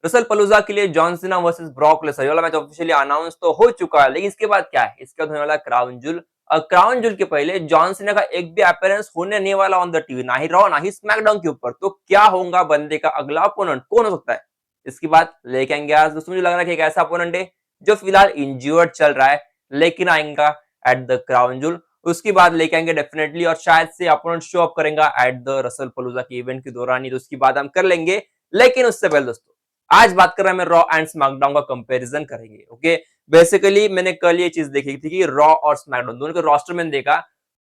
Russell पलूजा के लिए John Cena versus Brock Lesnar ये वाला मैच ऑफिशियली अनाउंस तो हो चुका है, लेकिन इसके बाद क्या है, इसके बाद होने वाला क्राउन जूल। और क्राउन जूल के पहले जॉन सीना का एक भी अपीयरेंस होने नहीं वाला ऑन द टीवी, ना ही रॉ ना ही स्मैकडाउन के ऊपर। तो क्या होगा बंदे का अगला अपोनेंट, कौन हो सकता है, इसकी बात लेके आएंगे आज दोस्तों। मुझे लग रहा है कि एक ऐसा अपोनेंट है जो फिलहाल इंज्योर्ड चल रहा है, लेकिन आएगा एट द क्राउन जूल। उसकी बाद लेके आएंगे डेफिनेटली, और शायद से अपोनेंट शो अप करेगा एट द रसल पलूजा के इवेंट के दौरान ही, तो उसकी बात हम कर लेंगे। लेकिन उससे पहले दोस्तों, आज बात कर रहे हैं मैं रॉ एंड स्मैकडाउन का कंपैरिजन करेंगे। ओके, बेसिकली मैंने कल ये चीज देखी थी कि रॉ और स्मैकडाउन दोनों के रोस्टर मैंने देखा,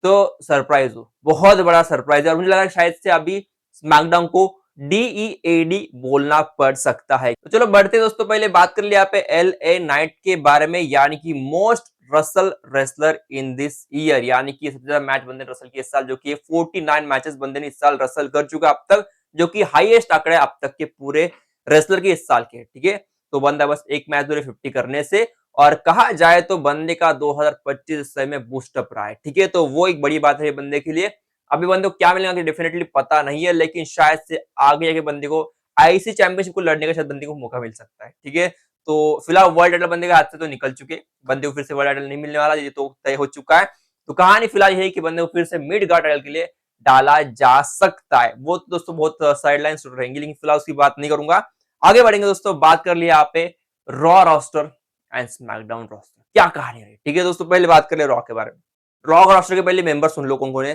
तो सरप्राइज हो, बहुत बड़ा सरप्राइज है। और मुझे लगा शायद से अभी स्मैकडाउन को डीईएडी बोलना पड़ सकता है। तो चलो बढ़ते दोस्तों, पहले बात कर लिया पे एलए नाइट के बारे में, यानी कि most Russell wrestler in this year, यानी कि सबसे ज्यादा मैच बंदे रसल की इस साल, जो कि 49 मैचेस बंदे ने इस साल रसल कर चुका अब तक, जो कि हाईएस्ट आंकड़ा है अब तक के पूरे रेसलर के इस साल के। ठीक है, तो बंदा बस एक मैच दूर 50 करने से, और कहा जाए तो बंदे का 2025 में बूस्टअप रहा है। ठीक है, तो वो एक बड़ी बात है बंदे के लिए। अभी बंदे को क्या मिलेगा डेफिनेटली पता नहीं है, लेकिन शायद से आगे जाके बंदे को आईसी चैंपियनशिप को लड़ने का शायद बंदे को मौका मिल सकता है। ठीक है, तो फिलहाल वर्ल्ड टाइटल बंदे के हाथ से तो निकल चुके, बंदे को फिर से वर्ल्ड टाइटल नहीं मिलने वाला, ये तो तय हो चुका है। तो कहानी फिलहाल यही कि बंदे को फिर से मिड गार्ड टाइटल के लिए डाला जा सकता है। वो तो दोस्तों बहुत साइडलाइंस रहेंगी, लेकिन फिलहाल उसकी बात नहीं करूंगा। आगे बढ़ेंगे दोस्तों, बात कर लिया यहाँ पे Raw roster and SmackDown roster, क्या कहानी रही। ठीक है दोस्तों, पहले बात कर ले रॉ के बारे में। रॉ रोस्टर के पहले मेंबर सुन लो कौन कौन है।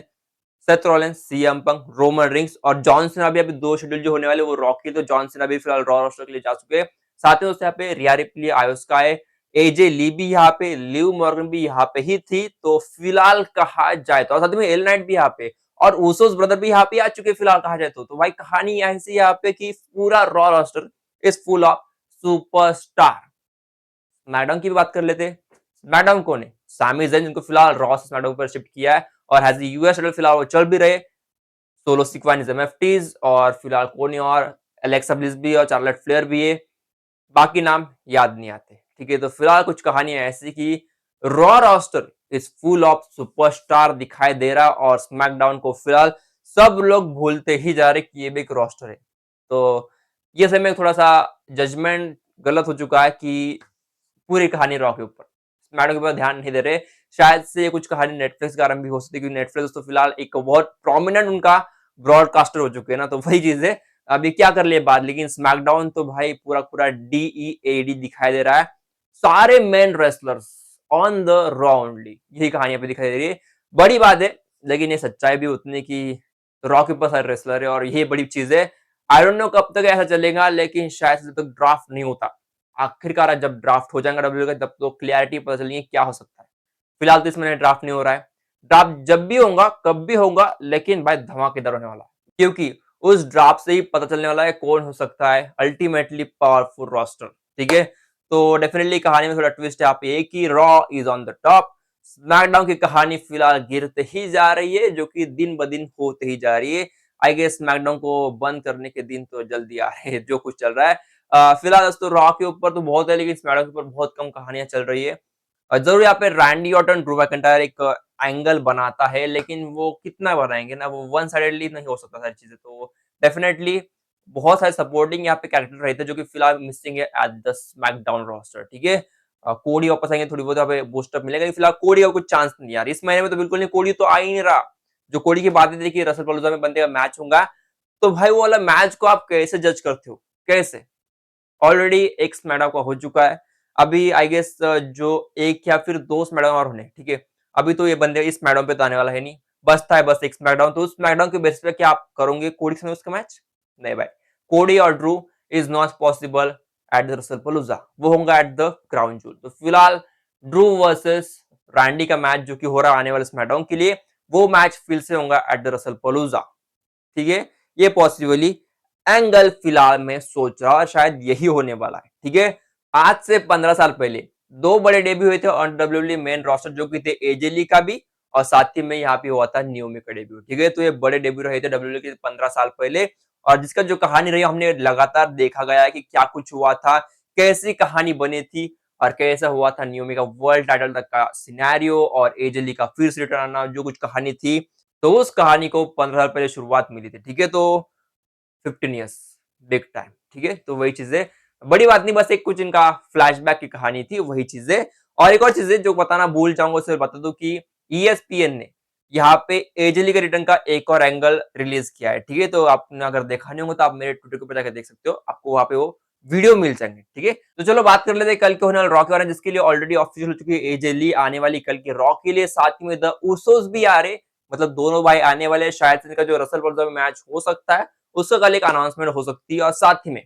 Seth Rollins, CM Punk, Roman rings और जॉन सीना भी अभी दो शेड्यूल जो होने वाले वो रॉ की, तो जॉन सीना भी फिलहाल रॉ रोस्टर के लिए जा चुके हैं। साथ ही दोस्तों यहाँ पे रिया रिप्ली, आयो स्काई, एजे ली भी यहाँ पे, लिव मॉर्गन भी यहाँ पे ही थी, तो फिलहाल कहा जाए तो, और साथ में एल नाइट भी यहाँ पे, और ऊसोस ब्रदर भी यहाँ पे आ चुके फिलहाल कहा जाए तो भाई कहानी ऐसी यहाँ पे कि पूरा Raw roster is full of superstar. SmackDown की भी बात कर लेते हैं। स्मैकडाउन कौन है, सामी ज़ैन, जिनको फिलहाल रॉ से स्मैकडाउन पर शिफ्ट किया है, और हैज यूएस टाइटल फिलहाल वो चल भी रहे। सोलो सिक्वानिज एमएफटीज, और फिलहाल कोनी और एलेक्सा ब्लिस भी और चार्लेट फ्लेयर भी है, बाकी नाम याद नहीं आते। ठीक है, तो फिलहाल कुछ कहानियां ऐसी कि Raw roster is full of superstar दिखाई दे रहा, और स्मैकडाउन को फिलहाल सब लोग भूलते ही जा रहे कि ये भी एक रोस्टर है। तो ये समय थोड़ा सा जजमेंट गलत हो चुका है कि पूरी कहानी रॉ के ऊपर, स्मैकडाउन के ऊपर ध्यान नहीं दे रहे। शायद से कुछ कहानी नेटफ्लिक्स के कारण भी हो सकती है, क्योंकि नेटफ्लिक्स तो फिलहाल एक बहुत प्रोमिनेंट उनका ब्रॉडकास्टर हो चुके हैं ना, तो वही चीज है। अभी क्या कर लिए बात, लेकिन स्मैकडाउन तो भाई पूरा पूरा डीईएडी दिखाई दे रहा है, सारे main wrestlers on the raw only, यही कहानी यहाँ पे दिखाई दे रही है। बड़ी बात है, लेकिन ये सच्चाई भी उतनी की रॉ के ऊपर सारे रेसलर है, और ये बड़ी चीज है। आई डोंट नो कब तक ऐसा चलेगा, लेकिन शायद से जब तक ड्राफ्ट नहीं होता, आखिरकार जब ड्राफ्ट हो जाएगा डब्ल्यू का, तब तो क्लियरिटी पता चलेगी क्या हो सकता है। फिलहाल तो इस महीने ड्राफ्ट नहीं हो रहा है, ड्राफ्ट जब भी होगा कब भी होगा, लेकिन भाई धमाकेदार होने वाला है, क्योंकि उस ड्राफ्ट से ही पता चलने वाला है कौन हो सकता है अल्टीमेटली पावरफुल रोस्टर। ठीक है, तो डेफिनेटली कहानी में थोड़ा ट्विस्ट है, आप एक ही Raw is on the top, SmackDown की कहानी फिलहाल गिरते ही जा रही है, जो कि दिन ब दिन होते ही जा रही है। आई गेस स्मैकडाउन को बंद करने के दिन तो जल्दी आ रहे हैं, जो कुछ चल रहा है। फिलहाल दोस्तों रॉ के ऊपर तो बहुत है, लेकिन स्मैकडाउन के ऊपर बहुत कम कहानियां चल रही है। जरूर यहाँ पे रैंडी ऑर्टन, ड्रू मैकइंटायर एक एंगल बनाता है, लेकिन वो कितना बनाएंगे ना, वो वन साइडेडली नहीं हो सकता सारी चीजें, तो डेफिनेटली बहुत सारे सपोर्टिंग यहाँ पे कैरेक्टर रहते हैं, जो कि फिलहाल मिसिंग है एट द स्मैकडाउन रोस्टर। ठीक है, कोडी वापस आएंगे, थोड़ी बहुत यहाँ पे बूस्टअप मिलेगा, फिलहाल कोडी का कुछ चांस नहीं यार, इस महीने में तो बिल्कुल नहीं, कोडी तो आ ही नहीं रहा। जो कोडी की बातें थी कि रसल पलूजा में बंदे का मैच होगा, तो भाई वो वाला मैच को आप कैसे जज करते हो, कैसे? ऑलरेडी एक स्मैकडाउन का हो चुका है, अभी आई गेस जो एक या फिर दो स्मैकडाउन और होने। ठीक है, अभी तो ये बंदे इस स्मैकडाउन पे तो आने वाला है नहीं, बचता है बस एक स्मैकडाउन, तो उस स्मैकडाउन के बेसिस पे क्या आप करोगे कोडी से उसका मैच? नहीं भाई, कोडी और Drew is not possible at the Wrestlepalooza, वो होगा एट द क्राउन जूल। तो फिलहाल ड्रू वर्सेस रैंडी का मैच जो कि हो रहा है आने वाले स्मैकडाउन के लिए, वो मैच फिर से होगा एट द रसलपलूजा। ठीक है, ये पॉसिबली एंगल फिलहाल मैं सोच रहा और शायद यही होने वाला है। ठीक है, आज से 15 साल पहले दो बड़े डेब्यू हुए थे ऑन डब्ल्यूडब्ल्यूई मेन रोस्टर, जो कि थे एजे ली का भी, और साथ ही में यहाँ पे हुआ था नियोमी का डेब्यू। ठीक है, तो ये बड़े डेब्यू रहे थे डब्ल्यूडब्ल्यूई के 15 साल पहले, और जिसका जो कहानी रही हमने लगातार देखा गया है कि क्या कुछ हुआ था, कैसी कहानी बनी थी, और कैसा हुआ था नियोमी का वर्ल्ड टाइटल तक का सिनेरियो, और एजे ली का फिर से रिटर्न आना, जो कुछ कहानी थी, तो उस कहानी को 15 साल पहले शुरुआत मिली थी। ठीक है, तो 15 ईयर्स बिग टाइम। ठीक है, तो वही चीज है। बड़ी बात नहीं, बस एक कुछ इनका फ्लैशबैक की कहानी थी, वही चीजें। और एक और चीजें जो बताना भूल जाऊंगा, उसे बता दूं कि ESPN ने यहाँ पे एजे ली के रिटर्न का एक और एंगल रिलीज किया है, ठीक है। तो आपने अगर देखा नहीं होगा तो आप मेरे ट्विटर के ऊपर जाकर देख सकते हो, आपको वहां पे वो वीडियो मिल जाएंगे, ठीक है। तो चलो बात कर लेते हैं कल के होने वाले रॉ के बारे में, जिसके लिए ऑलरेडी ऑफिशियल हो चुकी है एजे ली आने वाली कल के रॉ के लिए, साथ में द उसोस भी आ रहे, मतलब दोनों भाई आने वाले हैं। शायद से इनका जो रसल पॉल्स मैच हो सकता है, उसका कल एक अनाउंसमेंट हो सकती है। और साथ ही में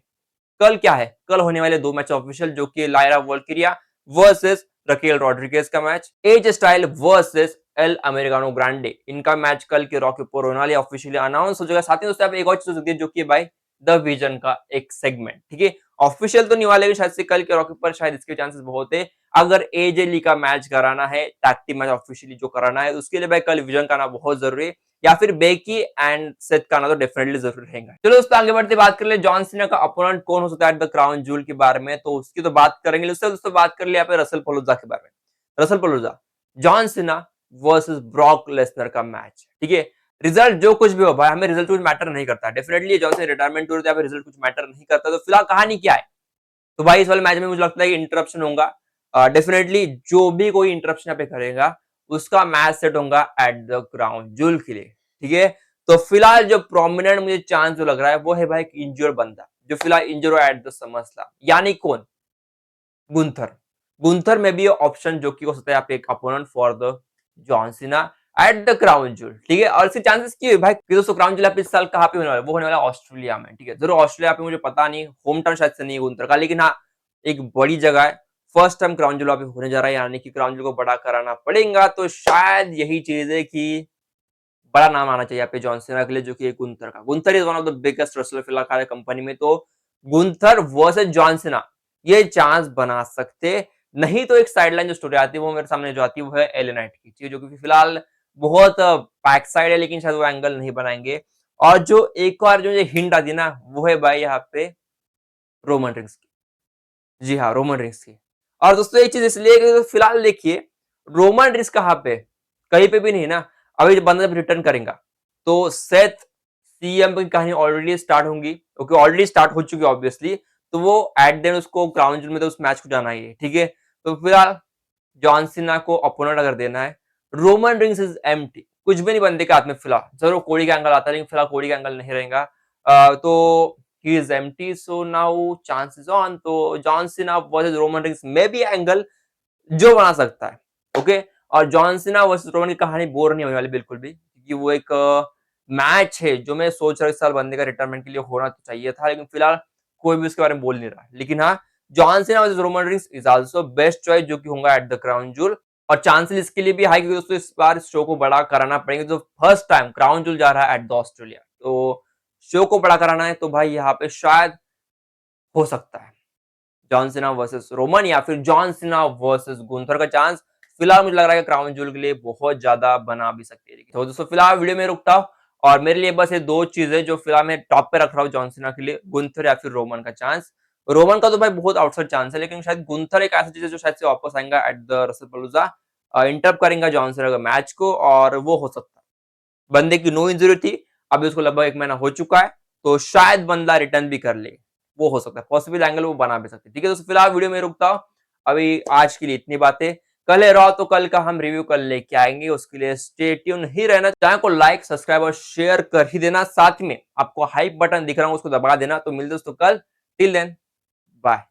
कल क्या है, कल होने वाले दो मैच ऑफिशियल, जो कि Lyra Valkyria versus Raquel Rodriguez का match, AJ Styles versus El Americano Grande, इनका मैच कल के रॉ के ऊपर होने वाली ऑफिशियली अनाउंस हो जाएगा। साथ ही दोस्तों आप एक और चीज हो सकती है, जो कि भाई द विजन का एक सेगमेंट, ठीक है। ऑफिशियल तो नहीं वाले, लेकिन शायद से कल के रॉ के ऊपर शायद इसके चांसेस बहुत है। अगर एजे ली का मैच कराना है, टैग टीम मैच ऑफिशियली जो कराना है, उसके लिए भाई कल विजन का आना बहुत जरूरी है, या फिर बेकी एंड सेथ का आना तो डेफिनेटली जरूर रहेगा। चलो दोस्तों आगे बढ़ते बात कर ले जॉन सीना का अपोनेंट कौन हो सकता है द क्राउन जूल के बारे में, तो उसकी तो बात करेंगे। उससे दोस्तों बात कर ले यहाँ पे रसल पलूजा के बारे में। Wrestlepalooza, John Cena versus Brock Lesnar का मैच, ठीक है। रिजल्ट जो कुछ भी हो भाई, हमें रिजल्ट कुछ मैटर नहीं करता। Definitely John Cena retirement tour पे रिजल्ट कुछ मैटर नहीं करता। तो फिलहाल कहानी क्या है, तो भाई इस वाले मैच में मुझे लगता है कि इंटरप्शन होगा। डेफिनेटली जो भी कोई इंटरप्शन यहाँ पे करेगा, उसका मैच सेट होगा एट द क्राउन जूल के लिए, ठीक है। तो फिलहाल जो प्रोमिनेंट मुझे चांस जो लग रहा है, वो है भाई इंजोर बंदा, जो फिलहाल इंजोर हो एट द समरस्लैम, यानी कौन, गुंथर। गुंथर में भी ऑप्शन जो कि हो सकता है यहाँ पे एक opponent for the John Cena eight the Crown joule, ठीक है। और इसके चांसेस की भाई कि दोस्तों क्राउन जूल इस साल कहाँ पे होने वाला है, वो होने वाला है ऑस्ट्रेलिया में, ठीक है। जरूर ऑस्ट्रेलिया पे, मुझे पता नहीं, होम टाउन शायद से नहीं है गुंथर का, लेकिन हाँ एक बड़ी जगह है। फर्स्ट टाइम क्राउन जूल होने जा रहा है, यानी कि क्राउन जूल को बड़ा कराना पड़ेगा। तो शायद यही चीज है कि बड़ा नाम आना चाहिए यहाँ पे जॉन सीना के लिए, जो कि गुंथर का। Gunther is one of the biggest wrestler फिलहाल कंपनी में। तो गुंथर वर्सेस जॉन सीना, ये चांस बना सकते। नहीं तो एक साइडलाइन जो स्टोरी आती है वो मेरे सामने जो आती है, वो है एले नाइट की, ठीक है, जो कि फिलहाल बहुत बैक साइड है, लेकिन शायद वो एंगल नहीं बनाएंगे। और जो एक और जो हिंट आती है ना, वो है भाई यहाँ पे रोमन रिंग्स की। जी हाँ, रोमन रिंग्स की। और दोस्तों एक चीज इसलिए कि फिलहाल देखिए, रोमन रिंग्स कहाँ पे, कहीं पे भी नहीं ना। अभी जब बंदा जब रिटर्न करेगा, तो सेथ सीएम की कहानी ऑलरेडी स्टार्ट होंगी, क्योंकि ऑलरेडी स्टार्ट हो चुकी है ऑब्वियसली। तो वो एट देन उसको क्राउन जूल में तो उस मैच को जाना ही है, ठीक है। तो फिलहाल जॉन सीना को अपोनेंट अगर देना है, रोमन रिंग्स इज एम्प्टी, कुछ भी नहीं बंदे के हाथ में फिलहाल। जरूर कोडी का एंगल आता है, लेकिन फिलहाल कोडी का एंगल नहीं रहेगा। तो he is empty, so now chance is on. तो John Cena versus Roman Reigns में भी एंगल जो बना सकता है, ओके। और जॉन सीना वर्सेस रोमन की कहानी बोर नहीं होने वाली बिल्कुल भी, क्योंकि वो एक मैच है जो मैं सोच रहा हूँ इस साल बंदे का रिटायरमेंट के लिए होना तो चाहिए था, लेकिन फिलहाल कोई भी उसके बारे में बोल नहीं रहा। लेकिन हाँ, John Cena versus Roman rings is also best choice, जो कि होगा एट द क्राउन जूल। और चांसेस इसके लिए भी हाई, क्योंकि दोस्तों इस बार शो को बड़ा कराना पड़ेगा। जो फर्स्ट टाइम क्राउन जूल जा रहा है एट द ऑस्ट्रेलिया, तो शो को बड़ा कराना है, तो भाई यहाँ पे शायद हो सकता है जॉन सीना वर्सेस रोमन, या फिर जॉन सीना वर्सेस गुंथर का चांस फिलहाल मुझे लग रहा है कि क्राउन जूल के लिए बहुत ज्यादा बना भी सकती है। तो दोस्तों फिलहाल वीडियो में रुकता हूं, और मेरे लिए बस ये दो चीजें जो फिलहाल मैं टॉप पे रख रहा हूँ जॉन सीना के लिए, गुंथर या फिर रोमन का चांस। रोमन का तो भाई बहुत आउटसाइड चांस है, लेकिन शायद गुंथर एक ऐसा चीज है जो शायद से वापस आएगा एट द रसलपलूजा, इंटरप्ट करेंगे जॉन सीना का मैच को, और वो हो सकता है। बंदे की नो इंजरी थी, अभी उसको लगभग 1 महीना हो चुका है, तो शायद बंदा रिटर्न भी कर ले, वो हो सकता है, पॉसिबल एंगल वो बना भी सकते हैं, ठीक है। तो फिलहाल वीडियो में रुकता हूं, अभी आज के लिए इतनी बातें। कल है रॉ, तो कल का हम रिव्यू कल लेके आएंगे, उसके लिए स्टे ट्यून ही रहना। चैनल को लाइक सब्सक्राइब और शेयर कर ही देना, साथ में आपको हाइप बटन दिख रहा है उसको दबा देना। तो मिलते दोस्तों कल, टिल देन बाय।